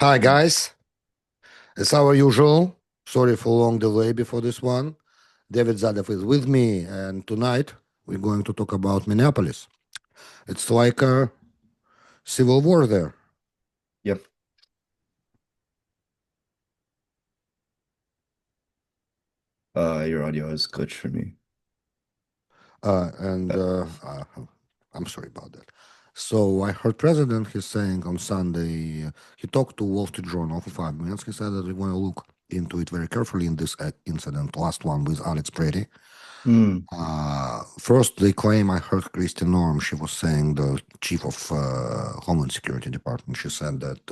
Hi guys, as our usual. Sorry for long delay before this one. David Zadov is with me, and tonight we're going to talk about Minneapolis. It's like a civil war there. Yep. Your audio is glitched for me. And Uh, I'm sorry about that. So I heard President, he's saying on Sunday, he talked to Wall Street Journal for 5 minutes. He said that we're going to look into it very carefully in this incident, last one with Alex Brady. hmm. First, they claim I heard Christy Norm. She was saying the chief of Homeland Security Department. She said that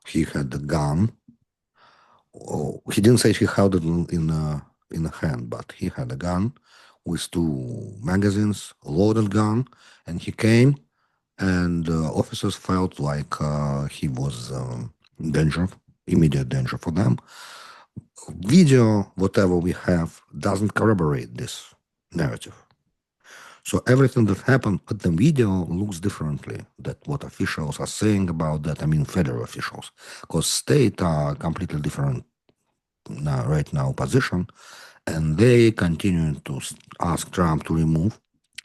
he had a gun. Oh, he didn't say he held it in a hand, but he had a gun with two magazines, a loaded gun, and he came. And officers felt like he was in danger, immediate danger for them. Video, whatever we have, doesn't corroborate this narrative. So everything that happened at the video looks differently than what officials are saying about that. I mean, federal officials, because state are completely different now, right now position, and they continue to ask Trump to remove.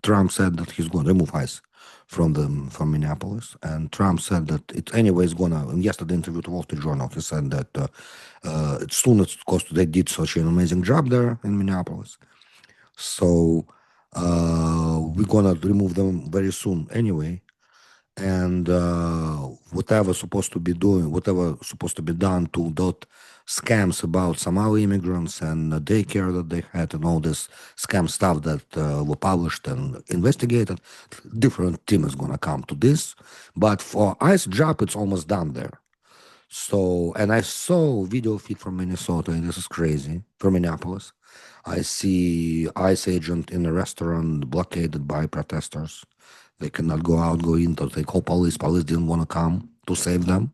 Trump said that he's going to remove ICE from Minneapolis, and Trump said that it anyway is gonna. In yesterday interview to Wall Street Journal, he said that as soon as because they did such an amazing job there in Minneapolis, so we're gonna remove them very soon anyway. And whatever supposed to be doing, whatever supposed to be done to that scams about Somali immigrants and the daycare that they had and all this scam stuff that were published and investigated, different team is gonna come to this. But for ICE job, it's almost done there. So, and I saw video feed from Minnesota, and this is crazy, from Minneapolis. I see ICE agent in a restaurant blockaded by protesters. They cannot go out, go in, they call police. Police didn't want to come to save them.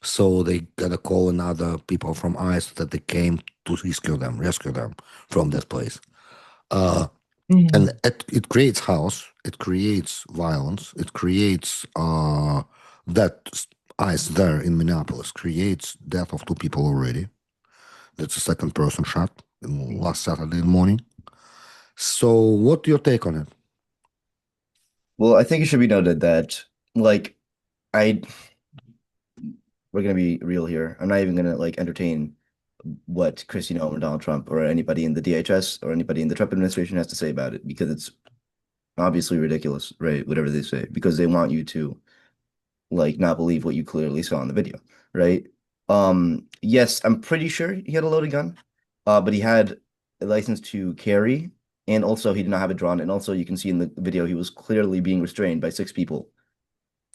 So they gotta call another people from ICE that they came to rescue them from that place. Uh, and it creates chaos, it creates violence, it creates that ICE there in Minneapolis creates death of two people already. That's a second person shot last Saturday morning. So, what your take on it? Well, I think it should be noted that, like, I we're gonna be real here. I'm not even gonna entertain what Christine Noem or Donald Trump or anybody in the DHS or anybody in the Trump administration has to say about it because it's obviously ridiculous, right? Whatever they say, because they want you to not believe what you clearly saw in the video, right? Yes, I'm pretty sure he had a loaded gun, but he had a license to carry, and also he did not have it drawn, and also you can see in the video he was clearly being restrained by six people.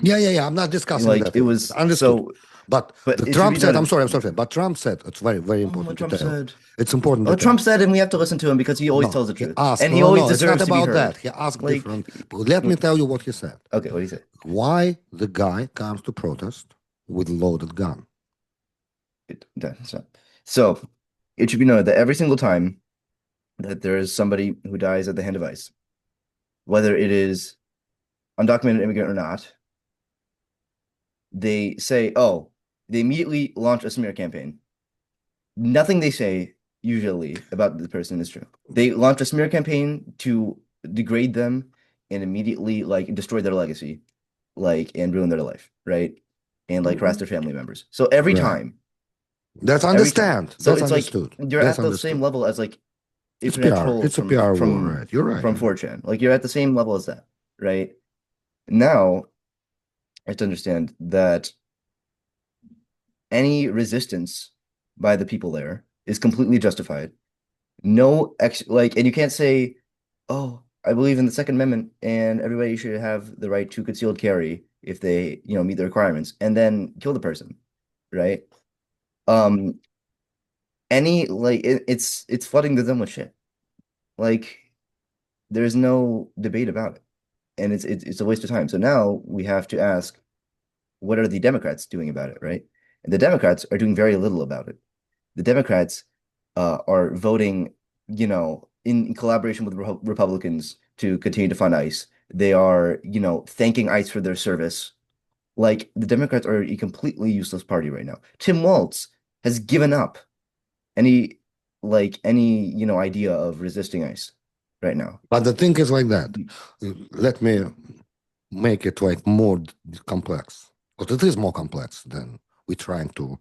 Yeah. I'm not And discussing that. it It's was understood. so, But but the it should Trump be said, noted. I'm sorry, but Trump said, it's very, very Oh, what important Trump detail. said. It's important Oh, detail. Trump said, and we have to listen to him because he always No, tells the he truth, asked, and he always it's not deserves to be about that. heard. He asked Like, different. Let me tell you what he said. okay, what do you say? Why the guy comes to protest with loaded gun? That's not. So it should be noted that every single time that there is somebody who dies at the hand of ICE, whether it is undocumented immigrant or not, they say, oh, they immediately launch a smear campaign. Nothing they say usually about the person is true. They launch a smear campaign to degrade them and immediately destroy their legacy, and ruin their life, right? And harass their family members. So Right. That's every time. understand. So That's it's like understood. you're That's at the same understood. level as It's internet PR. trolls It's a from PR war, from right? You're right. from You're right. 4chan. Like you're at the same level as that, right? Now, I have to understand that any resistance by the people there is completely justified. No and you can't say, "Oh, I believe in the Second Amendment and everybody should have the right to concealed carry if they, meet the requirements," and then kill the person, right? Um, it's flooding them with shit. Like there's no debate about it, and it's a waste of time. So now we have to ask, what are the Democrats doing about it, right? And the Democrats are doing very little about it. The Democrats are voting, in collaboration with Republicans to continue to fund ICE. They are, thanking ICE for their service, Like the Democrats are a completely useless party right now. Tim Walz has given up any idea of resisting ICE right now. But the thing is like that. Let me make it like more complex, because it is more complex than we're trying to.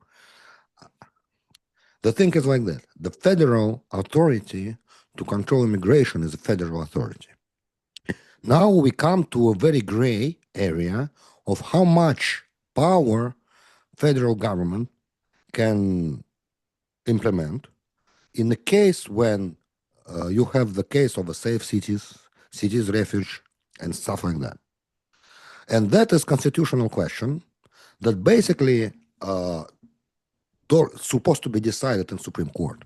The thing is like that. The federal authority to control immigration is a federal authority. Now we come to a very gray area of how much power federal government can implement in the case when you have the case of a safe cities refuge, and stuff like that. And that is constitutional question that basically supposed to be decided in Supreme Court.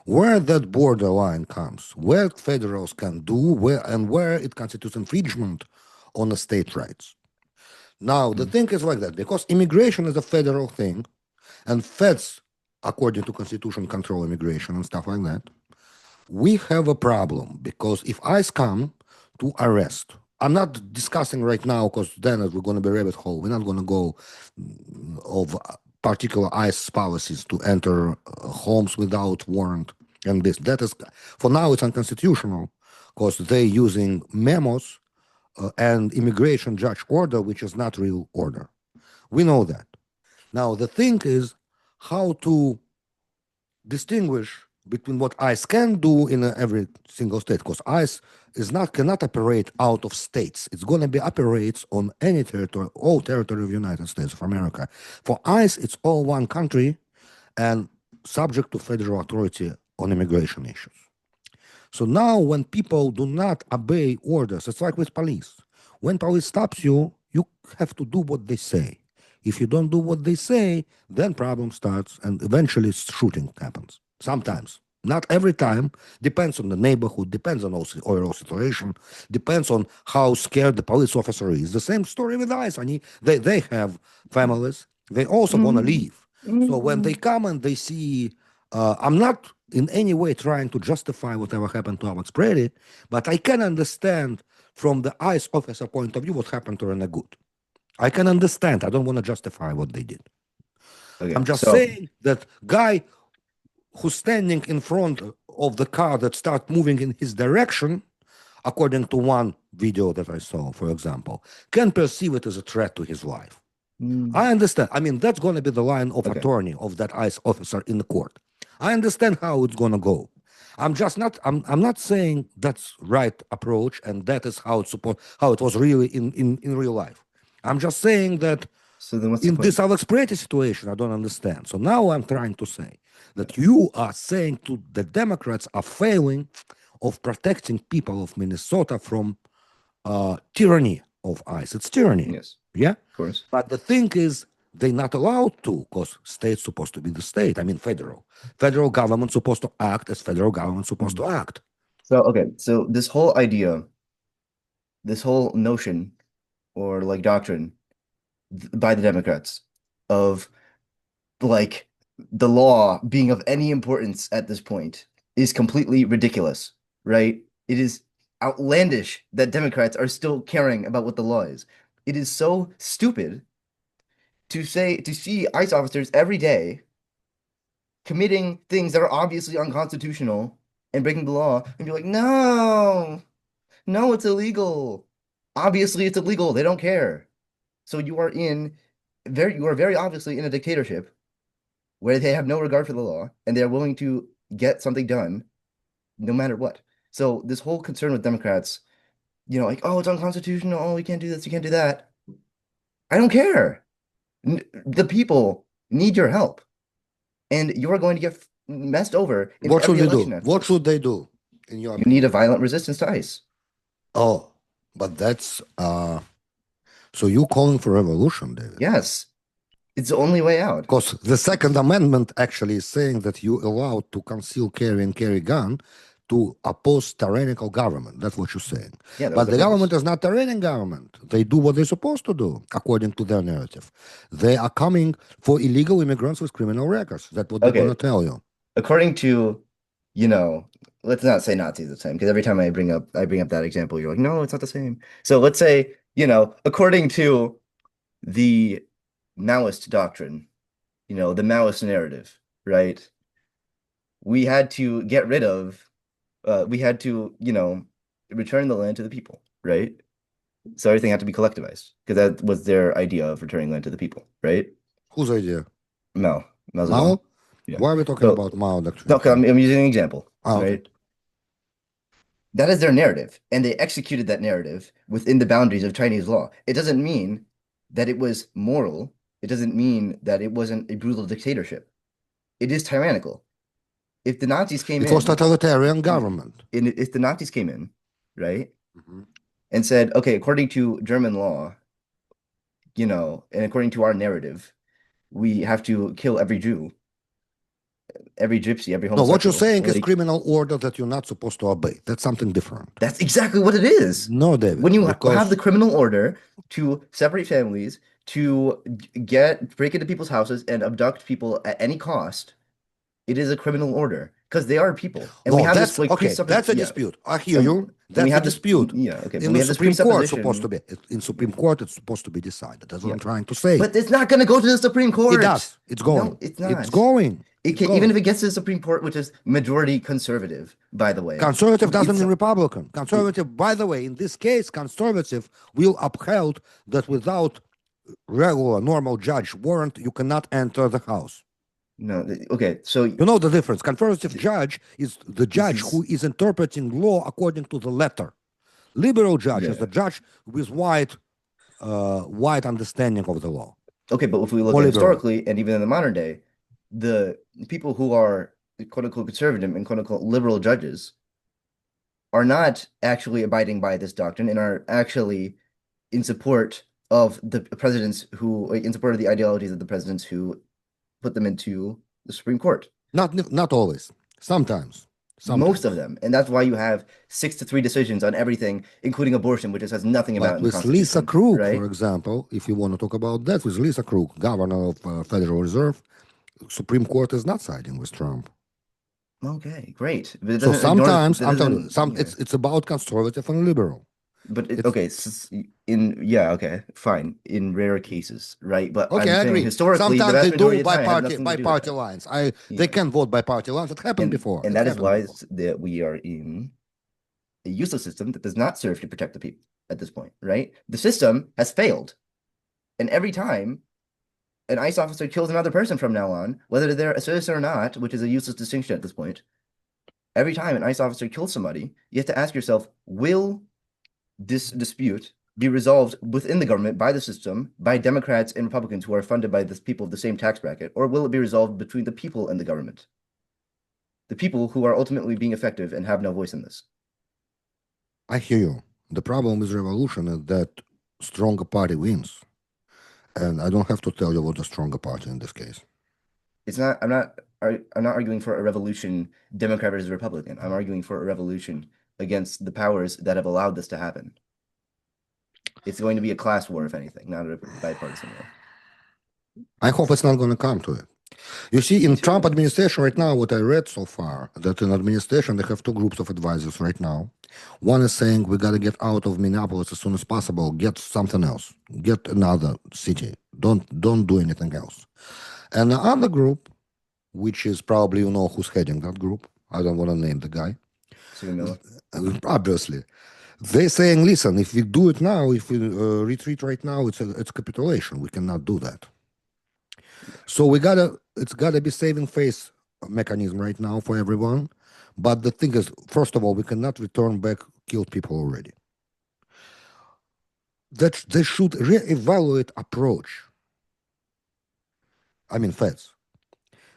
Where that borderline comes, where federals can do, where it constitutes infringement on the state rights. Now the Mm. thing is like that because immigration is a federal thing, and feds, according to Constitution, control immigration and stuff like that. We have a problem because if ICE come to arrest, I'm not discussing right now because then we're going to be rabbit hole. We're not going to go of particular ICE policies to enter homes without warrant and this. That is, for now, it's unconstitutional because they're using memos and immigration judge order, which is not real order. We know that. Now, the thing is how to distinguish between what ICE can do in every single state, because ICE cannot operate out of states. It's going to be operates on any territory, all territory of the United States of America. For ICE, it's all one country and subject to federal authority on immigration issues. So now when people do not obey orders, it's like with police. When police stops you, you have to do what they say. If you don't do what they say, then problem starts and eventually shooting happens. Sometimes. Not every time. Depends on the neighborhood, depends on overall situation, depends on how scared the police officer is. The same story with ICE. I mean, they have families. They also want to Mm. leave. So when they Mm. come and they see, I'm not in any way trying to justify whatever happened to Alex Brady, but I can understand from the ICE officer point of view what happened to Rene Good. I can understand. I don't want to justify what they did. Okay, I'm just so saying that guy who's standing in front of the car that start moving in his direction, according to one video that I saw, for example, can perceive it as a threat to his life. mm, I understand. I mean, that's going to be the line of okay, attorney of that ICE officer in the court. I understand how it's going to go. I'm just not. I'm not saying that's right approach and that is how it's supposed. How it was really in real life. I'm just saying that so then what's the in point? this Alex Preti situation, I don't understand. So now I'm trying to say Yeah. that you are saying to the Democrats are failing of protecting people of Minnesota from tyranny of ICE. It's tyranny, Yes, yeah. of course. But the thing is, they're not allowed to because state's supposed to be the state. I mean, federal government supposed to act as federal government supposed Mm. to act. So okay, so this whole idea, this whole notion or like doctrine by the Democrats of like the law being of any importance at this point is completely ridiculous, right? It is outlandish that Democrats are still caring about what the law is. It is so stupid to see ICE officers every day committing things that are obviously unconstitutional and breaking the law and be like, no, no, it's illegal. Obviously, it's illegal. They don't care. So you are very obviously in a dictatorship where they have no regard for the law and they're willing to get something done no matter what. So this whole concern with Democrats, like, oh, it's unconstitutional. Oh, you can't do this, you can't do that. I don't care. The people need your help, and you're going to get messed over in What should every they election do? after What this. should they do, in your You need a opinion? violent resistance to ICE. Oh, but that's so you calling for revolution, David? Yes, it's the only way out. Because the Second Amendment actually is saying that you allowed to conceal carry and carry gun to oppose tyrannical government. That's what you're saying. Yeah, that was But the the government purpose. is not tyrannical government. They do what they're supposed to do, according to their narrative. They are coming for illegal immigrants with criminal records. That's what they're going Okay, to tell you. according to, you know, let's not say Nazis the same, because every time I bring up that example, you're like, no, it's not the same. So let's say, according to the Maoist doctrine, the Maoist narrative, right? We had to get rid of, we had to, return the land to the people, right? So everything had to be collectivized because that was their idea of returning land to the people, right? Whose idea? Mao, Mao Zedong. Mao? Yeah. Why are we talking So, about Mao no, doctrine 'cause here? I'm using an example, Okay. right? That is their narrative, and they executed that narrative within the boundaries of Chinese law. It doesn't mean that it was moral. It doesn't mean that it wasn't a brutal dictatorship. It is tyrannical. If the Nazis came It was in, totalitarian government. if the Nazis came in, right, Mhm. and said, okay, according to German law, and according to our narrative, we have to kill every Jew, every gypsy, every No, what you're homosexual. saying is Like, criminal order that you're not supposed to obey. That's something different. that's exactly what it is. No, David, When you have the because criminal order to separate families, to break into people's houses and abduct people at any cost, it is a criminal order because they are people. And we no, have this that's like okay. presuppos That's a yeah. dispute. I hear And you. and we That's a have this dispute. yeah, okay, but In we the have this Supreme Court, supposed to presupposition. be. In Yeah, Supreme Court, it's supposed to be decided. That's what yeah. I'm trying to say. But it's not going to go to the Supreme It Court. does. It's No, going. it's It's not. going. It It's can, even going. if it gets to the Supreme Court, which is majority conservative, by the way, Conservative doesn't it's mean Republican. it, Conservative, by the way, in this case, conservative will upheld that without regular, normal judge warrant, you cannot enter the house. no, okay. So You know the difference. Conservative judge is the this judge who is is interpreting law according to the letter. Liberal judge is yeah. the judge with wide understanding of the law. Okay, but if we look More at liberal. historically and even in the modern day, the people who are quote unquote conservative and quote unquote liberal judges are not actually abiding by this doctrine and are actually in support of the presidents who, in support of the ideologies of the presidents who put them into the Supreme Court. Not always. Sometimes. Most of Sometimes. them. And that's why you have 6-3 decisions on everything, including abortion, which just has nothing about But in the with Lisa Constitution, Crook, for right? example, if you want to talk about that, with Lisa Crook, governor of Federal Reserve, Supreme Court is not siding with Trump. Okay, great. But it So doesn't ignore sometimes that I'm telling you, doesn't yeah. it's about conservative and liberal. But It's okay, yeah, okay, fine. In rare cases, right? But okay, I'm I saying agree. historically, the Sometimes they vast do majority of the time, it has nothing to by do with party that. lines. They Yeah, can vote by party lines. It happened before. and It that is happened why before. that we are in a useless system that does not serve to protect the people at this point, right? The system has failed, and every time an ICE officer kills another person from now on, whether they're a citizen or not, which is a useless distinction at this point, every time an ICE officer kills somebody, you have to ask yourself, will this dispute be resolved within the government by the system, by Democrats and Republicans who are funded by the people of the same tax bracket, or will it be resolved between the people and the government? The people who are ultimately being effective and have no voice in this. I hear you. The problem with revolution is that stronger party wins. And I don't have to tell you what the stronger party in this case. It's not, I'm not arguing for a revolution, Democrat versus Republican. I'm arguing for a revolution against the powers that have allowed this to happen. It's going to be a class war, if anything, not a bipartisan war. I hope it's not going to come to it. You see, Me in Trump too. administration right now, what I read so far, that in administration they have two groups of advisors right now. One is saying we got to get out of Minneapolis as soon as possible, get something else, get another city. Don't do anything else. And the other group, which is probably you know who's heading that group. I don't want to name the guy. Stephen Miller. Obviously, they're saying, listen, if we do it now, if we retreat right now, it's capitulation. We cannot do that. So it's gotta be saving face mechanism right now for everyone. But the thing is, first of all, we cannot return back killed people already. That they should reevaluate approach. I mean, feds.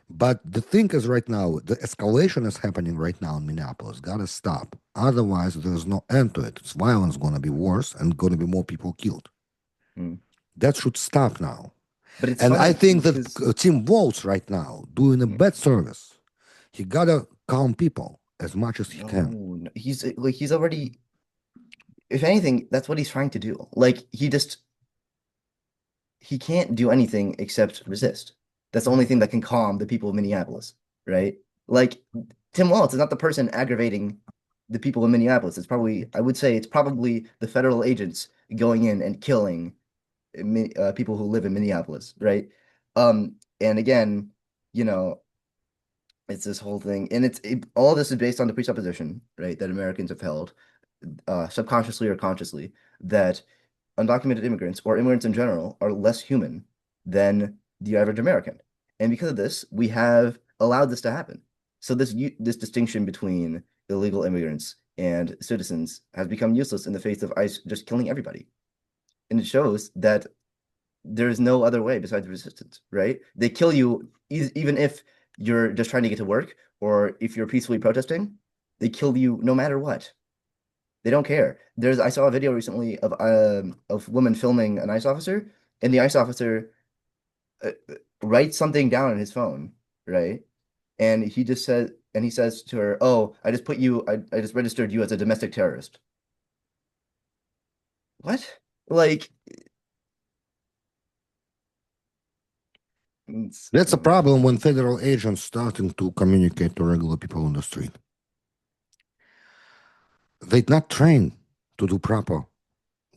But the thing is, right now, the escalation is happening right now in Minneapolis. Gotta stop. Otherwise, there's no end to it. It's violence gonna be worse and gonna be more people killed. Hmm. That should stop now. But it's And I funny think that because Tim Walz right now doing a hmm, bad service. He gotta calm people as much as he can. no, he's like he's already, if anything, that's what he's trying to do. Like he can't do anything except resist. That's the only thing that can calm the people of Minneapolis, right? Like Tim Walz is not the person aggravating the people of Minneapolis. It's probably, I would say it's probably the federal agents going in and killing people who live in Minneapolis, right? And again, you know, it's this whole thing, and all this is based on the presupposition, right, that Americans have held, subconsciously or consciously, that undocumented immigrants or immigrants in general are less human than the average American. And because of this, we have allowed this to happen. So this distinction between illegal immigrants and citizens has become useless in the face of ICE just killing everybody. And it shows that there is no other way besides resistance, right? They kill you even if you're just trying to get to work or if you're peacefully protesting, they kill you no matter what. They don't care. I saw a video recently of women filming an ICE officer, and the ICE officer writes something down on his phone, right? And he says to her, "Oh, I just registered you as a domestic terrorist." What? Like, That's a problem when federal agents starting to communicate to regular people on the street. They're not trained to do proper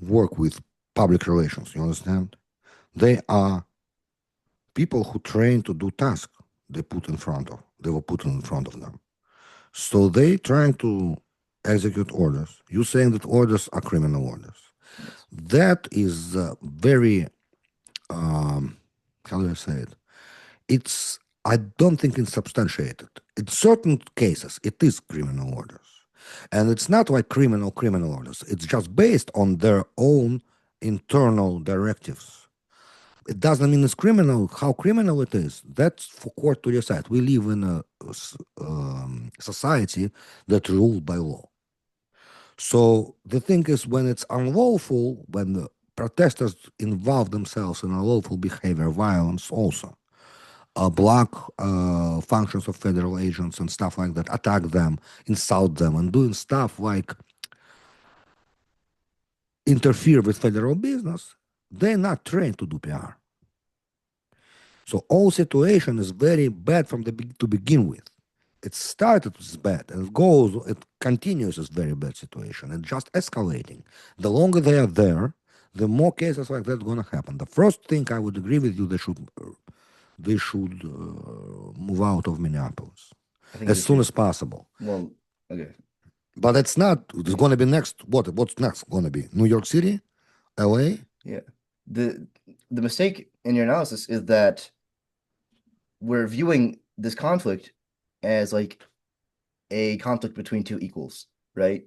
work with public relations. You understand? They are people who train to do tasks they were put in front of them. So they trying to execute orders. You're saying that orders are criminal orders. yes. That is very how do I say it? It's I don't think it's substantiated. In certain cases, it is criminal orders, and it's not like criminal orders. It's just based on their own internal directives. It doesn't mean it's criminal. How criminal it is, that's for court to decide. We live in a society that's ruled by law. So the thing is, when it's unlawful, when the protesters involve themselves in unlawful behavior, violence also, block functions of federal agents and stuff like that, attack them, insult them, and doing stuff like interfere with federal business, they're not trained to do PR. So all situation is very bad from to begin with. It started as bad and it continues as very bad situation and just escalating. The longer they are there, the more cases like that going to happen. The first thing I would agree with you, they should move out of Minneapolis I think as they soon should. as possible. Well, okay. But it's not. It's going to be next. What's next going to be? New York City, L.A. Yeah. The the mistake in your analysis is that we're viewing this conflict as like a conflict between two equals, right?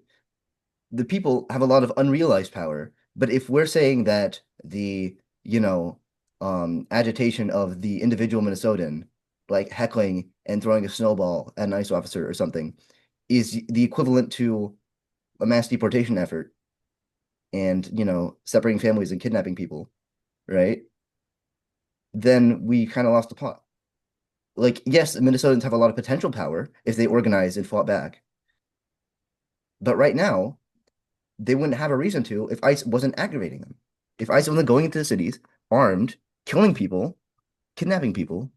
The people have a lot of unrealized power, but if we're saying that agitation of the individual Minnesotan, like heckling and throwing a snowball at an ICE officer or something, is the equivalent to a mass deportation effort and, separating families and kidnapping people, right? Then we kind of lost the plot. Like, yes, Minnesotans have a lot of potential power if they organized and fought back. But right now, they wouldn't have a reason to if ICE wasn't aggravating them. If ICE wasn't going into the cities, armed, killing people, kidnapping people,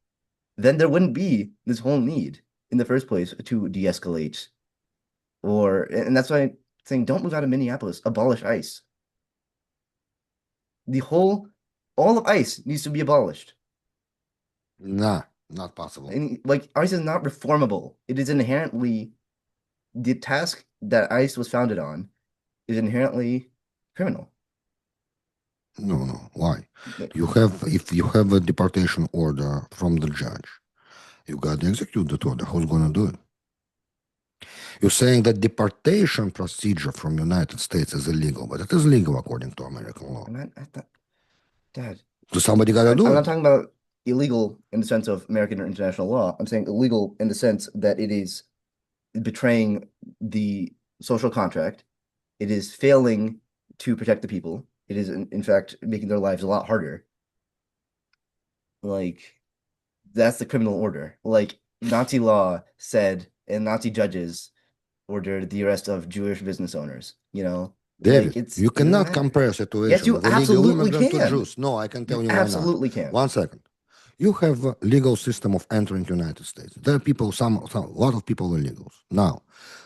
then there wouldn't be this whole need in the first place to de-escalate. And that's why I'm saying don't move out of Minneapolis, abolish ICE. All of ICE needs to be abolished. Nah, not possible. And like ICE is not reformable. It is inherently the task that ICE was founded on is inherently criminal. No. Why? Like, If you have a deportation order from the judge, you got to execute that order. Who's going to do it? You're saying that deportation procedure from United States is illegal, but it is legal according to American law. Dad, So somebody got to do I'm it. not talking about illegal in the sense of American or international law. I'm saying illegal in the sense that it is betraying the social contract. It is failing to protect the people. It is, in fact, making their lives a lot harder. Like, that's the criminal order. Like, Nazi law said, and Nazi judges ordered the arrest of Jewish business owners, David, Like, you it doesn't cannot matter. compare a Yes, situation you with a legal absolutely immigrant to can. Jews. No, I can tell You you why not. absolutely can. 1 second. You have a legal system of entering United States. There are people, a lot of people are illegals. Now,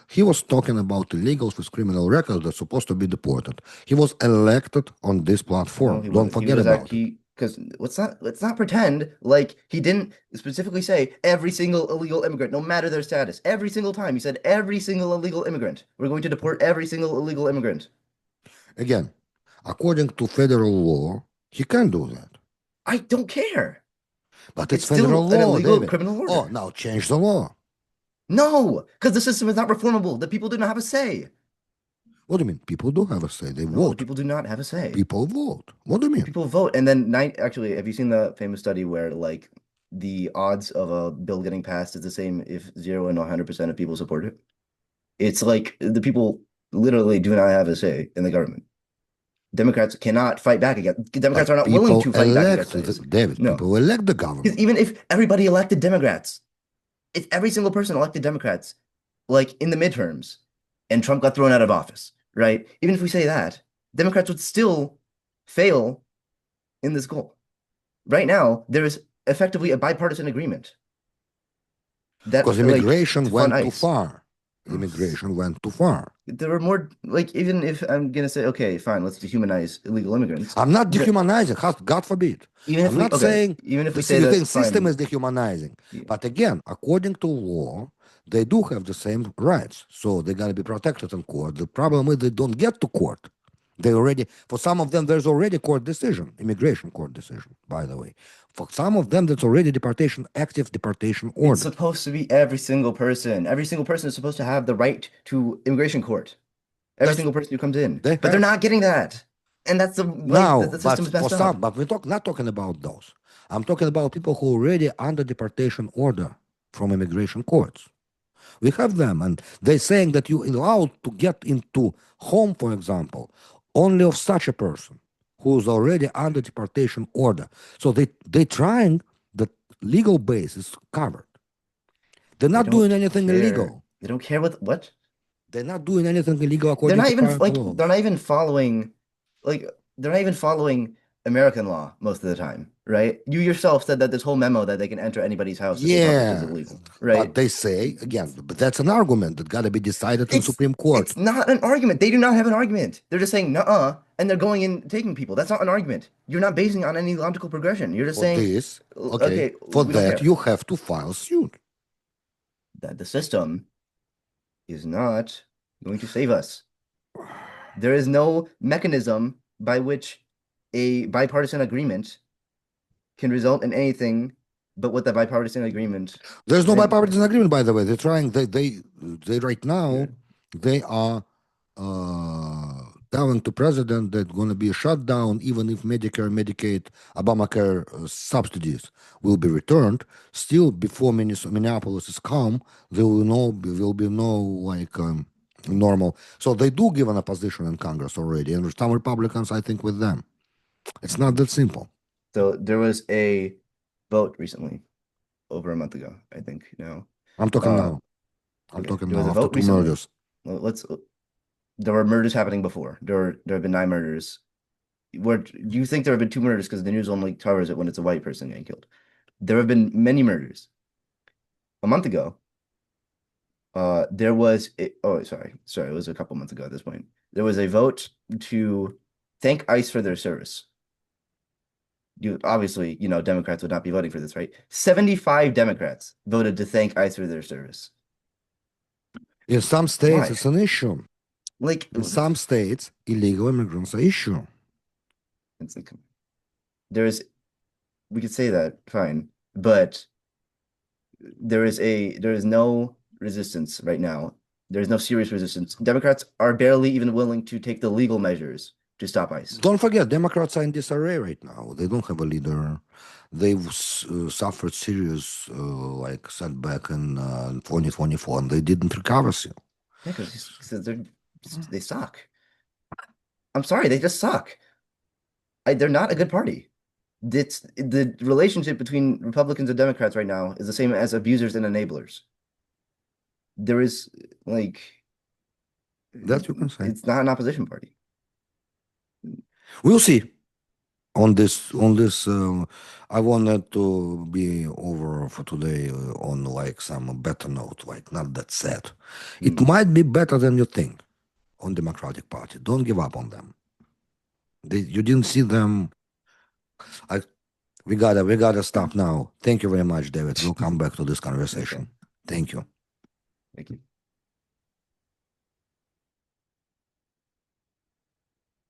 He was talking about illegals with criminal records that's supposed to be deported. He was elected on this No, platform. he Don't wasn't. He forget was about it. actually because let's not pretend like he didn't specifically say every single illegal immigrant, no matter their status. Every single time he said every single illegal immigrant. We're going to deport every single illegal immigrant. Again, according to federal law, he can do that. I don't care. But it's It's still federal an law, illegal David. criminal Oh, order. now change the law. No, because the system is not reformable. The people do not have a say. What do you mean? People do have a say. They No, the vote. people do not have a say. People vote. What do you mean? People vote, and then actually, have you seen the famous study where like the odds of a bill getting passed is the same if 0 and 100% of people support it? It's like the people literally do not have a say in the government. Democrats cannot fight back against. Democrats are But not willing people to fight back elect, against this. David, No, people elect the because government. even if everybody elected Democrats, if every single person elected Democrats, like in the midterms, and Trump got thrown out of office, right? Even if we say that, Democrats would still fail in this goal. Right now, there is effectively a bipartisan agreement Because that like immigration to fund went too ICE. far. Immigration went too far. There were more like even if I'm gonna say okay, fine, let's dehumanize illegal immigrants. I'm not The, dehumanizing, God forbid. even if I'm we not okay, saying even if we the say you that think system fine, is dehumanizing. yeah, But again, according to law, they do have the same rights. So they got to be protected in court. The problem is they don't get to court. They already, for some of them, there's already court decision, immigration court decision, by the way. For some of them, that's already deportation, active deportation it's order. supposed to be every single person. Every single person is supposed to have the right to immigration court. Every That's single person who comes in, they but they're have. not getting that, and that's the like Now, the but system is for messed up. some, but not talking about those. I'm talking about people who are already under deportation order from immigration courts. We have them, and they're saying that you allowed to get into home, for example, only of such a person who's already under deportation order. So they trying the legal base is covered. They're They not doing don't anything care. illegal. They don't care what They're not doing anything illegal they're according not to even current like laws. they're not even following like they're not even following American law most of the time, right? You yourself said that this whole memo that they can enter anybody's house to take office is Yeah, illegal, but right? they say again, but that's an argument that got to be decided in It's Supreme Court. it's not an argument. They do not have an argument. They're just saying "nuh-uh," and they're going and taking people. That's not an argument. You're not basing it on any logical progression. You're just For saying, this, okay, okay, for we don't that care you have to file suit. that the system is not going to save us. There is no mechanism by which a bipartisan agreement can result in anything but what the bipartisan agreement There's no bipartisan has. agreement, by the way. They're trying. They right now Good. they are telling the president that going to be a shutdown, even if Medicare, Medicaid, Obamacare subsidies will be returned. Still, before Minneapolis is calm, there will be no like normal. So they do give an opposition in Congress already, and some Republicans, I think, with them. It's not that simple. So there was a vote recently, over a month ago, I think now. I'm talking Uh, now. I'm okay, talking there was now a after vote two recently. murders. Well, there were murders happening before. There have been 9 murders. Where do you think there have been 2 murders because the news only covers it when it's a white person getting killed? There have been many murders. A month ago, there was oh sorry, it was a couple months ago at this point. There was a vote to thank ICE for their service. You obviously, Democrats would not be voting for this, right? 75 Democrats voted to thank ICE for their service. In some states, Why? it's an issue. Like In some states, illegal immigrants are issue. it's like there's we could say that, fine, but there is no resistance right now. There's no serious resistance. Democrats are barely even willing to take the legal measures to stop ICE. Don't forget, Democrats are in disarray right now. They don't have a leader. They've suffered serious like setback in 2024, and they didn't recover still. Yeah, because they suck. I'm sorry, they just suck. They're not a good party. The relationship between Republicans and Democrats right now is the same as abusers and enablers. There is like That you can say. it's not an opposition party. We'll see. on this, I wanted to be over for today on like some better note, like not that sad. It Mm, might be better than you think on Democratic Party. Don't give up on them. You didn't see them. I we gotta stop now. Thank you very much, David. We'll come back to this okay. conversation. Thank you. Thank you.